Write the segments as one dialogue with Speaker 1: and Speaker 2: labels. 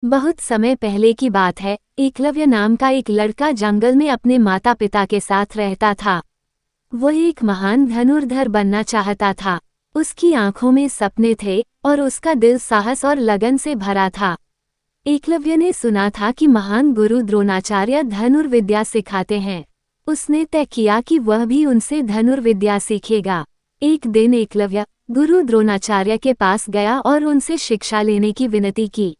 Speaker 1: बहुत समय पहले की बात है। एकलव्य नाम का एक लड़का जंगल में अपने माता पिता के साथ रहता था। वह एक महान धनुर्धर बनना चाहता था। उसकी आंखों में सपने थे और उसका दिल साहस और लगन से भरा था। एकलव्य ने सुना था कि महान गुरु द्रोणाचार्य धनुर्विद्या सिखाते हैं। उसने तय किया कि वह भी उनसे धनुर्विद्या सीखेगा। एक दिन एकलव्य गुरु द्रोणाचार्य के पास गया और उनसे शिक्षा लेने की विनती की,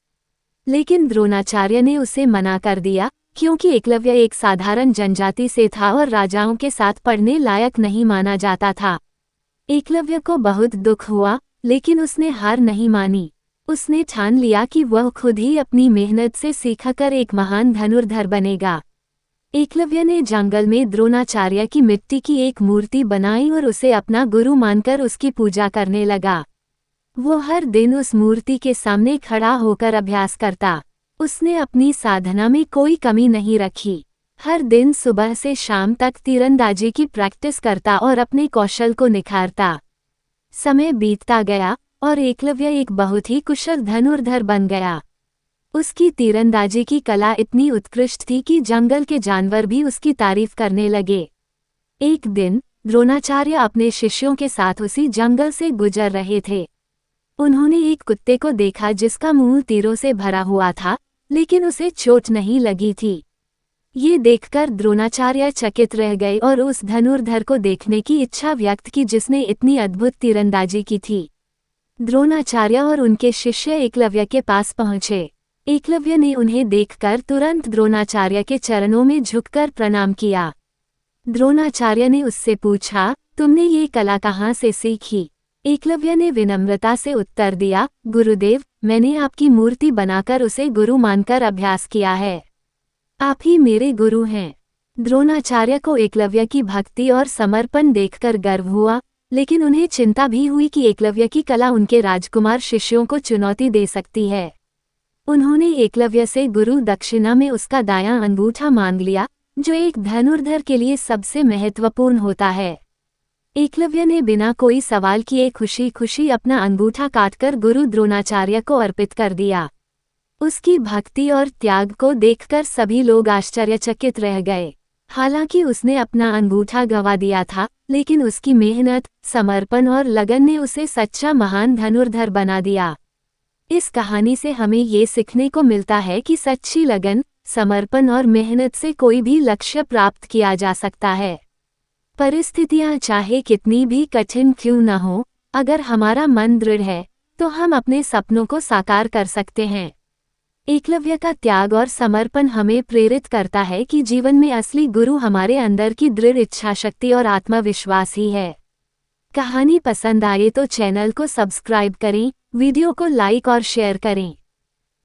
Speaker 1: लेकिन द्रोणाचार्य ने उसे मना कर दिया क्योंकि एकलव्य एक साधारण जनजाति से था और राजाओं के साथ पढ़ने लायक नहीं माना जाता था। एकलव्य को बहुत दुख हुआ, लेकिन उसने हार नहीं मानी। उसने ठान लिया कि वह खुद ही अपनी मेहनत से सीखकर एक महान धनुर्धर बनेगा। एकलव्य ने जंगल में द्रोणाचार्य की मिट्टी की एक मूर्ति बनाई और उसे अपना गुरु मानकर उसकी पूजा करने लगा। वो हर दिन उस मूर्ति के सामने खड़ा होकर अभ्यास करता। उसने अपनी साधना में कोई कमी नहीं रखी। हर दिन सुबह से शाम तक तीरंदाजी की प्रैक्टिस करता और अपने कौशल को निखारता। समय बीतता गया और एकलव्य एक बहुत ही कुशल धनुर्धर बन गया। उसकी तीरंदाजी की कला इतनी उत्कृष्ट थी कि जंगल के जानवर भी उसकी तारीफ करने लगे। एक दिन द्रोणाचार्य अपने शिष्यों के साथ उसी जंगल से गुजर रहे थे। उन्होंने एक कुत्ते को देखा जिसका मुंह तीरों से भरा हुआ था, लेकिन उसे चोट नहीं लगी थी। ये देखकर द्रोणाचार्य चकित रह गए और उस धनुर्धर को देखने की इच्छा व्यक्त की जिसने इतनी अद्भुत तीरंदाजी की थी। द्रोणाचार्य और उनके शिष्य एकलव्य के पास पहुंचे। एकलव्य ने उन्हें देखकर तुरंत द्रोणाचार्य के चरणों में झुककर प्रणाम किया। द्रोणाचार्य ने उससे पूछा, तुमने ये कला कहाँ से सीखी? एकलव्य ने विनम्रता से उत्तर दिया, गुरुदेव, मैंने आपकी मूर्ति बनाकर उसे गुरु मानकर अभ्यास किया है। आप ही मेरे गुरु हैं। द्रोणाचार्य को एकलव्य की भक्ति और समर्पण देखकर गर्व हुआ, लेकिन उन्हें चिंता भी हुई कि एकलव्य की कला उनके राजकुमार शिष्यों को चुनौती दे सकती है। उन्होंने एकलव्य से गुरु दक्षिणा में उसका दायां अंगूठा मांग लिया, जो एक धनुर्धर के लिए सबसे महत्वपूर्ण होता है। एकलव्य ने बिना कोई सवाल किए खुशी खुशी अपना अंगूठा काटकर गुरु द्रोणाचार्य को अर्पित कर दिया। उसकी भक्ति और त्याग को देखकर सभी लोग आश्चर्यचकित रह गए। हालांकि उसने अपना अंगूठा गंवा दिया था, लेकिन उसकी मेहनत, समर्पण और लगन ने उसे सच्चा महान धनुर्धर बना दिया। इस कहानी से हमें ये सीखने को मिलता है कि सच्ची लगन, समर्पण और मेहनत से कोई भी लक्ष्य प्राप्त किया जा सकता है। परिस्थितियां चाहे कितनी भी कठिन क्यों न हो, अगर हमारा मन दृढ़ है तो हम अपने सपनों को साकार कर सकते हैं। एकलव्य का त्याग और समर्पण हमें प्रेरित करता है कि जीवन में असली गुरु हमारे अंदर की दृढ़ इच्छाशक्ति और आत्मविश्वास ही है। कहानी पसंद आए तो चैनल को सब्सक्राइब करें, वीडियो को लाइक और शेयर करें।